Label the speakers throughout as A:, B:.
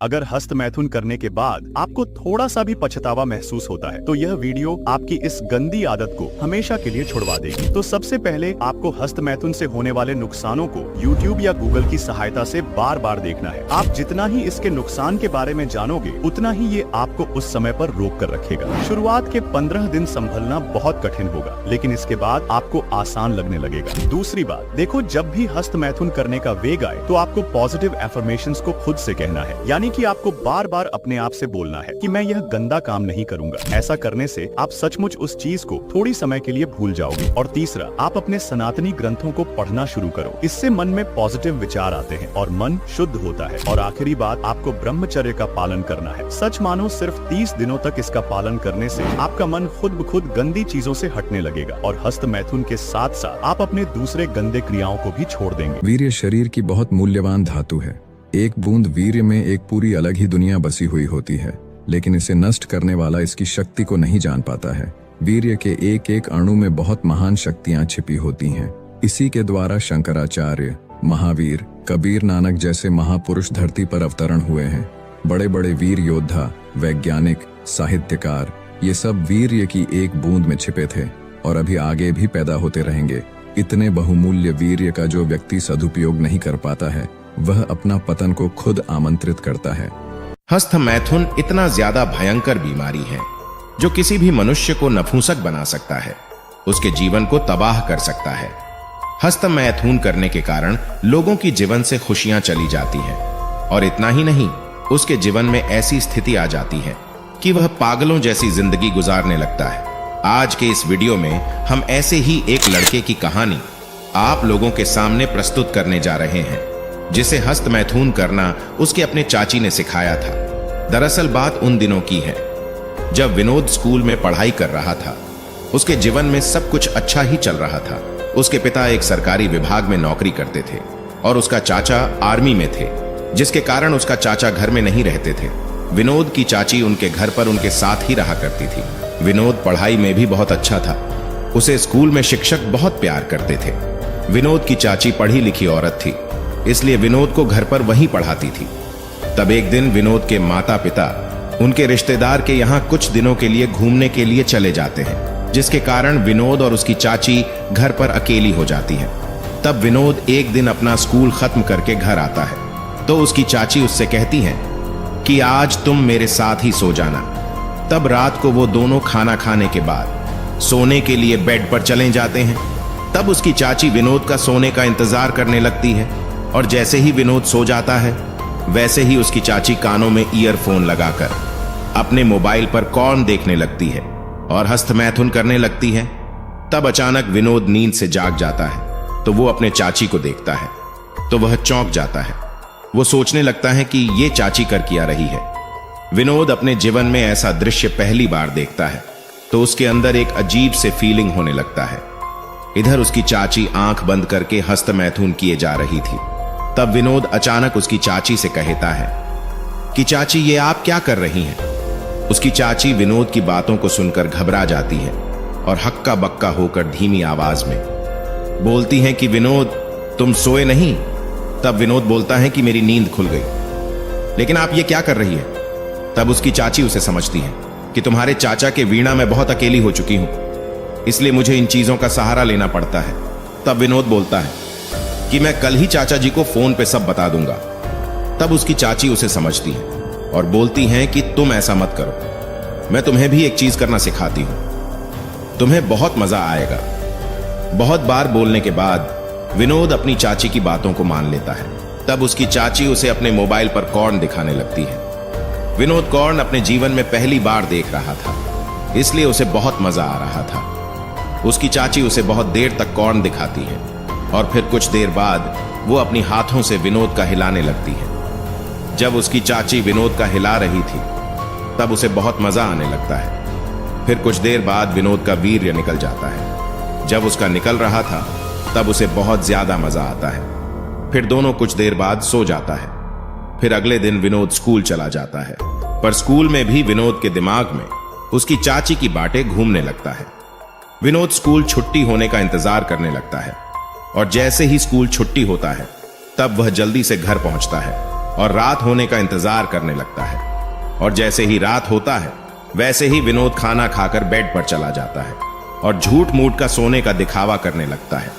A: अगर हस्त मैथुन करने के बाद आपको थोड़ा सा भी पछतावा महसूस होता है तो यह वीडियो आपकी इस गंदी आदत को हमेशा के लिए छुड़वा देगी। तो सबसे पहले आपको हस्त मैथुन से होने वाले नुकसानों को YouTube या Google की सहायता से बार बार देखना है। आप जितना ही इसके नुकसान के बारे में जानोगे उतना ही ये आपको उस समय पर रोक कर रखेगा। शुरुआत के 15 दिन संभलना बहुत कठिन होगा, लेकिन इसके बाद आपको आसान लगने लगेगा। दूसरी बात, देखो जब भी हस्त मैथुन करने का वेग आए तो आपको पॉजिटिव एफर्मेशंस को खुद से कहना है, यानी कि आपको बार बार अपने आप से बोलना है कि मैं यह गंदा काम नहीं करूंगा। ऐसा करने से आप सचमुच उस चीज को थोड़ी समय के लिए भूल जाओगे। और तीसरा, आप अपने सनातनी ग्रंथों को पढ़ना शुरू करो। इससे मन में पॉजिटिव विचार आते हैं और मन शुद्ध होता है। और आखिरी बात, आपको ब्रह्मचर्य का पालन करना है। सच मानो सिर्फ 30 दिनों तक इसका पालन करने से आपका मन खुद ब खुद गंदी चीजों से हटने लगेगा और हस्त मैथुन के साथ साथ आप अपने दूसरे गंदे क्रियाओं को भी छोड़ देंगे।
B: वीर्य शरीर की बहुत मूल्यवान धातु है। एक बूंद वीर्य में एक पूरी अलग ही दुनिया बसी हुई होती है, लेकिन इसे नष्ट करने वाला इसकी शक्ति को नहीं जान पाता है। वीर्य के एक एक अणु में बहुत महान शक्तियां छिपी होती हैं। इसी के द्वारा शंकराचार्य, महावीर, कबीर नानक जैसे महापुरुष धरती पर अवतरण हुए हैं। बड़े बड़े वीर योद्धा, वैज्ञानिक, साहित्यकार, ये सब वीर्य की एक बूंद में छिपे थे और अभी आगे भी पैदा होते रहेंगे। इतने बहुमूल्य वीर्य का जो व्यक्ति सदुपयोग नहीं कर पाता है, वह अपना पतन को खुद आमंत्रित करता है।
C: हस्त मैथुन इतना ज्यादा भयंकर बीमारी है जो किसी भी मनुष्य को नपुंसक बना सकता है, उसके जीवन को तबाह कर सकता है। हस्त मैथुन करने के कारण लोगों की जीवन से खुशियां चली जाती हैं और इतना ही नहीं, उसके जीवन में ऐसी स्थिति आ जाती है कि वह पागलों जैसी जिंदगी गुजारने लगता है। आज के इस वीडियो में हम ऐसे ही एक लड़के की कहानी आप लोगों के सामने प्रस्तुत करने जा रहे हैं, जिसे हस्त मैथुन करना उसके अपने चाची ने सिखाया था। दरअसल बात उन दिनों की है जब विनोद स्कूल में पढ़ाई कर रहा था। उसके जीवन में सब कुछ अच्छा ही चल रहा था। उसके पिता एक सरकारी विभाग में नौकरी करते थे और उसका चाचा आर्मी में थे, जिसके कारण उसका चाचा घर में नहीं रहते थे। विनोद की चाची उनके घर पर उनके साथ ही रहा करती थी। विनोद पढ़ाई में भी बहुत अच्छा था। उसे स्कूल में शिक्षक बहुत प्यार करते थे। विनोद की चाची पढ़ी लिखी औरत थी, इसलिए विनोद को घर पर वहीं पढ़ाती थी। तब एक दिन विनोद के माता पिता उनके रिश्तेदार के यहाँ कुछ दिनों के लिए घूमने के लिए चले जाते हैं, जिसके कारण विनोद और उसकी चाची घर पर अकेली हो जाती हैं। तब विनोद एक दिन अपना स्कूल खत्म करके घर आता है तो उसकी चाची उससे कहती हैं कि आज तुम मेरे साथ ही सो जाना। तब रात को वो दोनों खाना खाने के बाद सोने के लिए बेड पर चले जाते हैं। तब उसकी चाची विनोद का सोने का इंतजार करने लगती है और जैसे ही विनोद सो जाता है वैसे ही उसकी चाची कानों में ईयरफोन लगाकर अपने मोबाइल पर कॉर्न देखने लगती है और हस्त मैथुन करने लगती है। तब अचानक विनोद नींद से जाग जाता है तो वो अपने चाची को देखता है तो वह चौंक जाता है। वो सोचने लगता है कि ये चाची कर क्या रही है। विनोद अपने जीवन में ऐसा दृश्य पहली बार देखता है तो उसके अंदर एक अजीब से फीलिंग होने लगता है। इधर उसकी चाची आंख बंद करके हस्त मैथुन किए जा रही थी। तब विनोद अचानक उसकी चाची से कहता है कि चाची, ये आप क्या कर रही हैं? उसकी चाची विनोद की बातों को सुनकर घबरा जाती है और हक्का बक्का होकर धीमी आवाज में बोलती हैं कि विनोद, तुम सोए नहीं? तब विनोद बोलता है कि मेरी नींद खुल गई। लेकिन आप ये क्या कर रही है? तब उसकी चाची उसे समझती है कि तुम्हारे चाचा के वीणा में बहुत अकेली हो चुकी हूं, इसलिए मुझे इन चीजों का सहारा लेना पड़ता है। तब विनोद बोलता है कि मैं कल ही चाचा जी को फोन पे सब बता दूंगा। तब उसकी चाची उसे समझती है और बोलती हैं कि तुम ऐसा मत करो, मैं तुम्हें भी एक चीज करना सिखाती हूं, तुम्हें बहुत मजा आएगा। बहुत बार बोलने के बाद विनोद अपनी चाची की बातों को मान लेता है। तब उसकी चाची उसे अपने मोबाइल पर कॉर्न दिखाने लगती है। विनोद कॉर्न अपने जीवन में पहली बार देख रहा था, इसलिए उसे बहुत मजा आ रहा था। उसकी चाची उसे बहुत देर तक कॉर्न दिखाती है और फिर कुछ देर बाद वो अपनी हाथों से विनोद का हिलाने लगती है। जब उसकी चाची विनोद का हिला रही थी तब उसे बहुत मजा आने लगता है। फिर कुछ देर बाद विनोद का वीर्य निकल जाता है। जब उसका निकल रहा था तब उसे बहुत ज्यादा मजा आता है। फिर दोनों कुछ देर बाद सो जाता है। फिर अगले दिन विनोद स्कूल चला जाता है, पर स्कूल में भी विनोद के दिमाग में उसकी चाची की बातें घूमने लगता है। विनोद स्कूल छुट्टी होने का इंतजार करने लगता है और जैसे ही स्कूल छुट्टी होता है तब वह जल्दी से घर पहुंचता है और रात होने का इंतजार करने लगता है। और जैसे ही रात होता है वैसे ही विनोद खाना खाकर बेड पर चला जाता है और झूठ मूठ का सोने का दिखावा करने लगता है।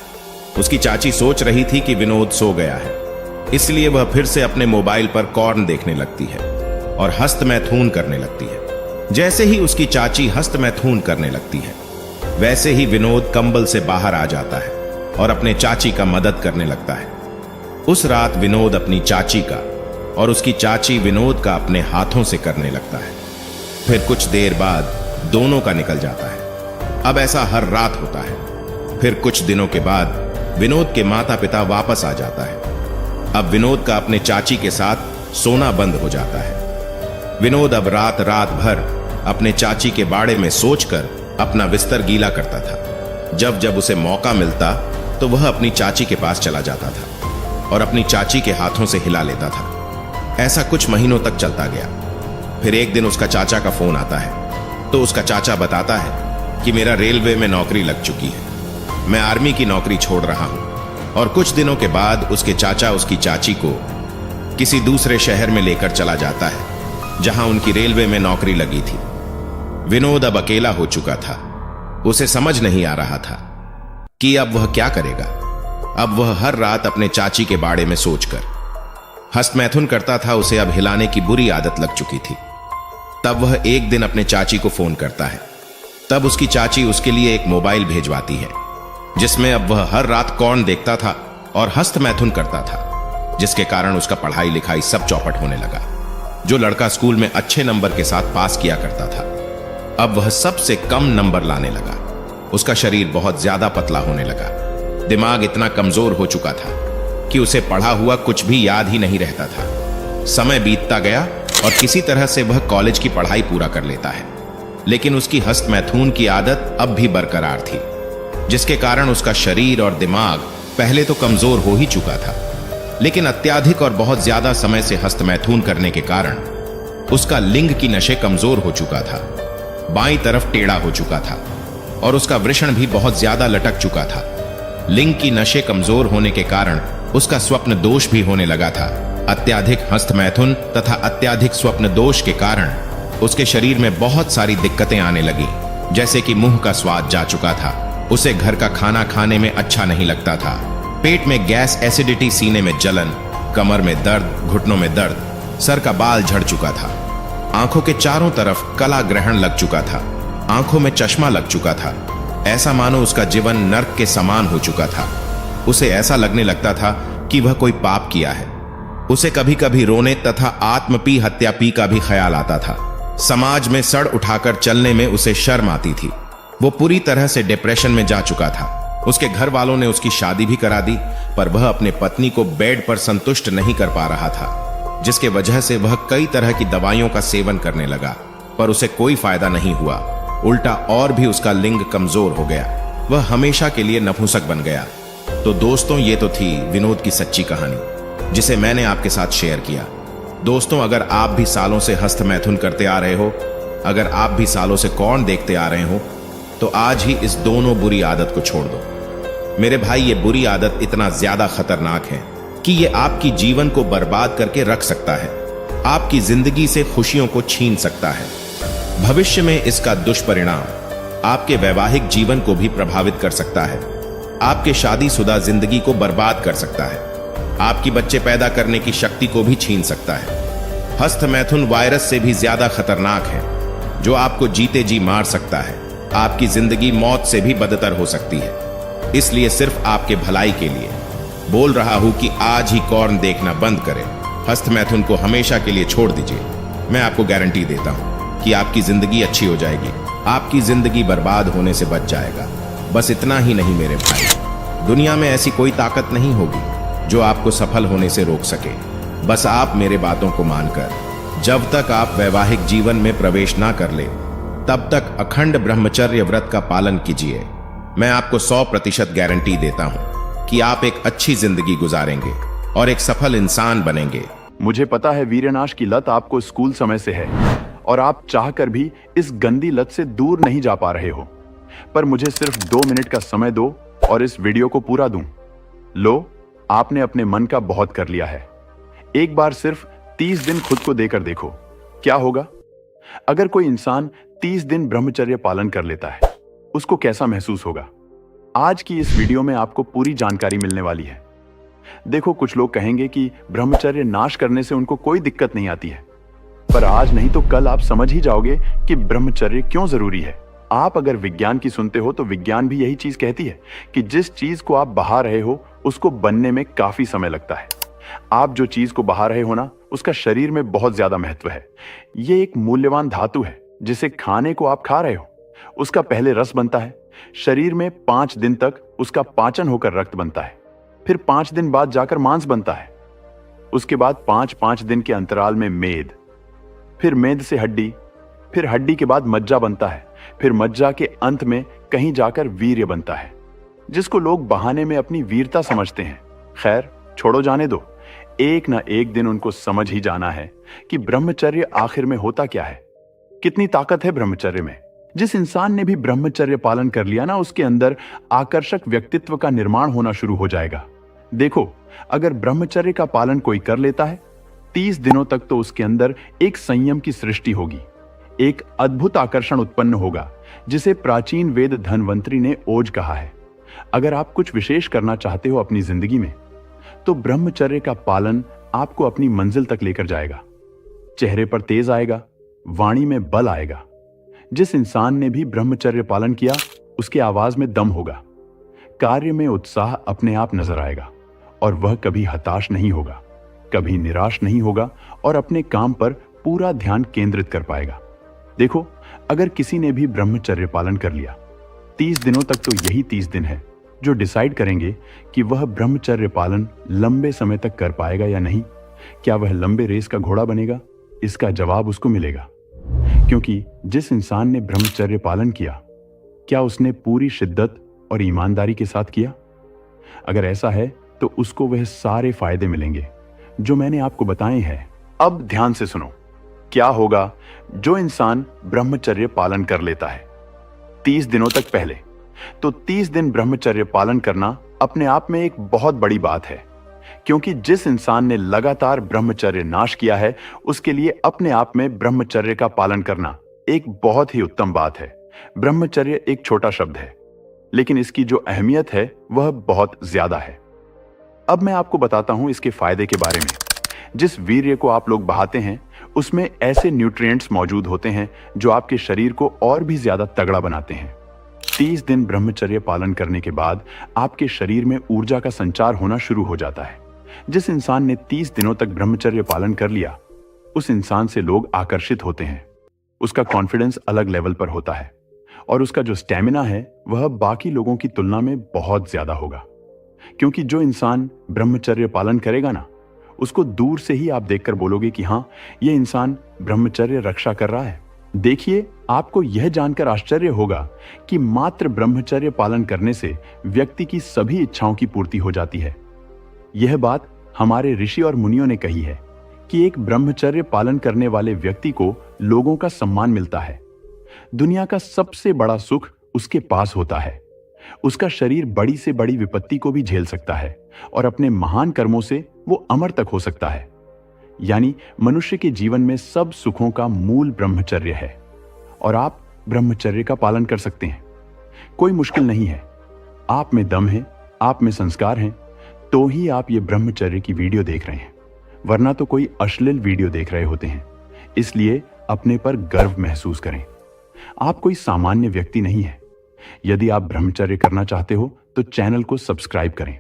C: उसकी चाची सोच रही थी कि विनोद सो गया है, इसलिए वह फिर से अपने मोबाइल पर कॉर्न देखने लगती है और हस्त मैथुन करने लगती है। जैसे ही उसकी चाची हस्त मैथुन करने लगती है वैसे ही विनोद कंबल से बाहर आ जाता है और अपने चाची का मदद करने लगता है। उस रात विनोद अपनी चाची का और उसकी चाची विनोद का अपने हाथों से करने लगता है। फिर कुछ देर बाद दोनों का निकल जाता है। अब ऐसा हर रात होता है। फिर कुछ दिनों के बाद विनोद के माता पिता वापस आ जाता है। अब विनोद का अपने चाची के साथ सोना बंद हो जाता है। विनोद अब रात रात भर अपने चाची के बाड़े में सोचकर अपना बिस्तर गीला करता था। जब जब उसे मौका मिलता तो वह अपनी चाची के पास चला जाता था और अपनी चाची के हाथों से हिला लेता था। ऐसा कुछ महीनों तक चलता गया। फिर एक दिन उसका चाचा का फोन आता है तो उसका चाचा बताता है कि मेरा रेलवे में नौकरी लग चुकी है, मैं आर्मी की नौकरी छोड़ रहा हूं। और कुछ दिनों के बाद उसके चाचा उसकी चाची को किसी दूसरे शहर में लेकर चला जाता है जहां उनकी रेलवे में नौकरी लगी थी। विनोद अब अकेला हो चुका था। उसे समझ नहीं आ रहा था कि अब वह क्या करेगा। अब वह हर रात अपने चाची के बारे में सोचकर हस्तमैथुन करता था। उसे अब हिलाने की बुरी आदत लग चुकी थी। तब वह एक दिन अपने चाची को फोन करता है। तब उसकी चाची उसके लिए एक मोबाइल भेजवाती है जिसमें अब वह हर रात कॉर्न देखता था और हस्तमैथुन करता था, जिसके कारण उसका पढ़ाई लिखाई सब चौपट होने लगा। जो लड़का स्कूल में अच्छे नंबर के साथ पास किया करता था अब वह सबसे कम नंबर लाने लगा। उसका शरीर बहुत ज्यादा पतला होने लगा। दिमाग इतना कमजोर हो चुका था कि उसे पढ़ा हुआ कुछ भी याद ही नहीं रहता था। समय बीतता गया और किसी तरह से वह कॉलेज की पढ़ाई पूरा कर लेता है, लेकिन उसकी हस्तमैथुन की आदत अब भी बरकरार थी, जिसके कारण उसका शरीर और दिमाग पहले तो कमजोर हो ही चुका था, लेकिन अत्यधिक और बहुत ज्यादा समय से हस्तमैथुन करने के कारण उसका लिंग की नशे कमजोर हो चुका था, बाईं तरफ टेढ़ा हो चुका था और उसका वृषण भी बहुत ज्यादा लटक चुका था। लिंग की नशे कमजोर होने के कारण उसका स्वप्न दोष भी होने लगा था। अत्यधिक हस्तमैथुन तथा अत्यधिक स्वप्न दोष के कारण उसके शरीर में बहुत सारी दिक्कतें आने लगी, जैसे कि मुंह का स्वाद जा चुका था, उसे घर का खाना खाने में अच्छा नहीं लगता था, पेट में गैस, एसिडिटी, सीने में जलन, कमर में दर्द, घुटनों में दर्द, सर का बाल झड़ चुका था, आंखों के चारों तरफ कला ग्रहण लग चुका था, आंखों में चश्मा लग चुका था। ऐसा मानो उसका जीवन नर्क के समान हो चुका था। उसे ऐसा लगने लगता था कि वह कोई पाप किया है। उसे कभी कभी रोने तथा आत्मपी हत्यापी का भी ख्याल आता था। समाज में सड़ उठाकर चलने में उसे शर्म आती थी। वो पूरी तरह से डिप्रेशन में जा चुका था। उसके घर वालों ने उसकी शादी भी करा दी, पर वह अपने पत्नी को बेड पर संतुष्ट नहीं कर पा रहा था, जिसके वजह से वह कई तरह की दवाइयों का सेवन करने लगा, पर उसे कोई फायदा नहीं हुआ। उल्टा और भी उसका लिंग कमजोर हो गया। वह हमेशा के लिए नपुंसक बन गया। तो दोस्तों, ये तो थी विनोद की सच्ची कहानी, जिसे मैंने आपके साथ शेयर किया। दोस्तों, अगर आप भी सालों से हस्तमैथुन करते आ रहे हो, अगर आप भी सालों से कॉर्न देखते आ रहे हो, तो आज ही इस दोनों बुरी आदत को छोड़ दो। मेरे भाई, ये बुरी आदत इतना ज्यादा खतरनाक है कि ये आपकी जीवन को बर्बाद करके रख सकता है, आपकी जिंदगी से खुशियों को छीन सकता है। भविष्य में इसका दुष्परिणाम आपके वैवाहिक जीवन को भी प्रभावित कर सकता है, आपके शादीशुदा जिंदगी को बर्बाद कर सकता है, आपकी बच्चे पैदा करने की शक्ति को भी छीन सकता है। हस्तमैथुन वायरस से भी ज्यादा खतरनाक है, जो आपको जीते जी मार सकता है। आपकी जिंदगी मौत से भी बदतर हो सकती है। इसलिए सिर्फ आपके भलाई के लिए बोल रहा हूं कि आज ही कॉर्न देखना बंद करें। हस्तमैथुन को हमेशा के लिए छोड़ दीजिए। मैं आपको गारंटी देता हूं कि आपकी जिंदगी अच्छी हो जाएगी, आपकी जिंदगी बर्बाद होने से बच जाएगा। बस इतना ही नहीं मेरे भाई, दुनिया में ऐसी कोई ताकत नहीं होगी जो आपको सफल होने से रोक सके। बस आप मेरे बातों को मानकर जब तक आप वैवाहिक जीवन में प्रवेश ना कर ले, तब तक अखंड ब्रह्मचर्य व्रत का पालन कीजिए। मैं आपको 100% गारंटी देता हूं कि आप एक अच्छी जिंदगी गुजारेंगे और एक सफल इंसान बनेंगे।
A: मुझे पता है वीरनाश की लत आपको स्कूल समय से है और आप चाहकर भी इस गंदी लत से दूर नहीं जा पा रहे हो, पर मुझे सिर्फ 2 मिनट का समय दो और इस वीडियो को पूरा दूं। लो, आपने अपने मन का बहुत कर लिया है। एक बार सिर्फ 30 दिन खुद को देकर देखो, क्या होगा? अगर कोई इंसान 30 दिन ब्रह्मचर्य पालन कर लेता है, उसको कैसा महसूस होगा? आज की इस वीडियो में आपको पूरी जानकारी मिलने वाली है। देखो, कुछ लोग कहेंगे कि ब्रह्मचर्य नाश करने से उनको कोई दिक्कत नहीं आती है, पर आज नहीं तो कल आप समझ ही जाओगे कि ब्रह्मचर्य क्यों जरूरी है। आप अगर विज्ञान की सुनते हो तो विज्ञान भी यही चीज कहती है कि जिस चीज को आप बहा रहे हो उसको बनने में काफी समय लगता है। आप जो चीज को बहा रहे हो ना, उसका शरीर में बहुत ज्यादा महत्व है। ये एक मूल्यवान धातु है जिसे खाने को आप खा रहे हो, उसका पहले रस बनता है, शरीर में 5 दिन तक उसका पाचन होकर रक्त बनता है, फिर 5 दिन बाद जाकर मांस बनता है, उसके बाद 5-5 दिन के अंतराल में मेद, फिर मेद से हड्डी, फिर हड्डी के बाद मज्जा बनता है, फिर मज्जा के अंत में कहीं जाकर वीर्य बनता है, जिसको लोग बहाने में अपनी वीरता समझते हैं। खैर, छोड़ो, जाने दो। एक ना एक दिन उनको समझ ही जाना है कि ब्रह्मचर्य आखिर में होता क्या है, कितनी ताकत है ब्रह्मचर्य में। जिस इंसान ने भी ब्रह्मचर्य पालन कर लिया ना, उसके अंदर आकर्षक व्यक्तित्व का निर्माण होना शुरू हो जाएगा। देखो, अगर ब्रह्मचर्य का पालन कोई कर लेता है 30 दिनों तक, तो उसके अंदर एक संयम की सृष्टि होगी, एक अद्भुत आकर्षण उत्पन्न होगा, जिसे प्राचीन वेद धन्वंतरी ने ओज कहा है। अगर आप कुछ विशेष करना चाहते हो अपनी जिंदगी में, तो ब्रह्मचर्य का पालन आपको अपनी मंजिल तक लेकर जाएगा। चेहरे पर तेज आएगा, वाणी में बल आएगा। जिस इंसान ने भी ब्रह्मचर्य पालन किया, उसकी आवाज में दम होगा, कार्य में उत्साह अपने आप नजर आएगा, और वह कभी हताश नहीं होगा, कभी निराश नहीं होगा, और अपने काम पर पूरा ध्यान केंद्रित कर पाएगा। देखो, अगर किसी ने भी ब्रह्मचर्य पालन कर लिया 30 दिनों तक, तो यही 30 दिन है जो डिसाइड करेंगे कि वह ब्रह्मचर्य पालन लंबे समय तक कर पाएगा या नहीं। क्या वह लंबे रेस का घोड़ा बनेगा? इसका जवाब उसको मिलेगा, क्योंकि जिस इंसान ने ब्रह्मचर्य पालन किया, क्या उसने पूरी शिद्दत और ईमानदारी के साथ किया? अगर ऐसा है तो उसको वह सारे फायदे मिलेंगे जो मैंने आपको बताए हैं। अब ध्यान से सुनो, क्या होगा जो इंसान ब्रह्मचर्य पालन कर लेता है 30 दिनों तक पहले? तो 30 दिन ब्रह्मचर्य पालन करना अपने आप में एक बहुत बड़ी बात है, क्योंकि जिस इंसान ने लगातार ब्रह्मचर्य नाश किया है, उसके लिए अपने आप में ब्रह्मचर्य का पालन करना एक बहुत ही उत्तम बात है। ब्रह्मचर्य एक छोटा शब्द है, लेकिन इसकी जो अहमियत है वह बहुत ज्यादा है। अब मैं आपको बताता हूं इसके फायदे के बारे में। जिस वीर्य को आप लोग बहाते हैं, उसमें ऐसे न्यूट्रिएंट्स मौजूद होते हैं जो आपके शरीर को और भी ज्यादा तगड़ा बनाते हैं। 30 दिन ब्रह्मचर्य पालन करने के बाद आपके शरीर में ऊर्जा का संचार होना शुरू हो जाता है। जिस इंसान ने 30 दिनों तक ब्रह्मचर्य पालन कर लिया, उस इंसान से लोग आकर्षित होते हैं। उसका कॉन्फिडेंस अलग लेवल पर होता है, और उसका जो स्टैमिना है वह बाकी लोगों की तुलना में बहुत ज्यादा होगा। क्योंकि जो इंसान ब्रह्मचर्य पालन करेगा ना, उसको दूर से ही आप देखकर बोलोगे कि हाँ, ये इंसान ब्रह्मचर्य रक्षा कर रहा है। देखिए, आपको यह जानकर आश्चर्य होगा कि मात्र ब्रह्मचर्य पालन करने से व्यक्ति की सभी इच्छाओं की पूर्ति हो जाती है। यह बात हमारे ऋषि और मुनियों ने कही है कि एक ब्रह्मचर्य पालन करने वाले व्यक्ति को लोगों का सम्मान मिलता है। दुनिया का सबसे बड़ा सुख उसके पास होता है। उसका शरीर बड़ी से बड़ी विपत्ति को भी झेल सकता है, और अपने महान कर्मों से वो अमर तक हो सकता है। यानी मनुष्य के जीवन में सब सुखों का मूल ब्रह्मचर्य है, और आप ब्रह्मचर्य का पालन कर सकते हैं। कोई मुश्किल नहीं है। आप में दम है, आप में संस्कार हैं, तो ही आप ये ब्रह्मचर्य की वीडियो देख रहे हैं, वरना तो कोई अश्लील वीडियो देख रहे होते हैं। इसलिए अपने पर गर्व महसूस करें। आप कोई सामान्य व्यक्ति नहीं है। यदि आप ब्रह्मचर्य करना चाहते हो तो चैनल को सब्सक्राइब करें।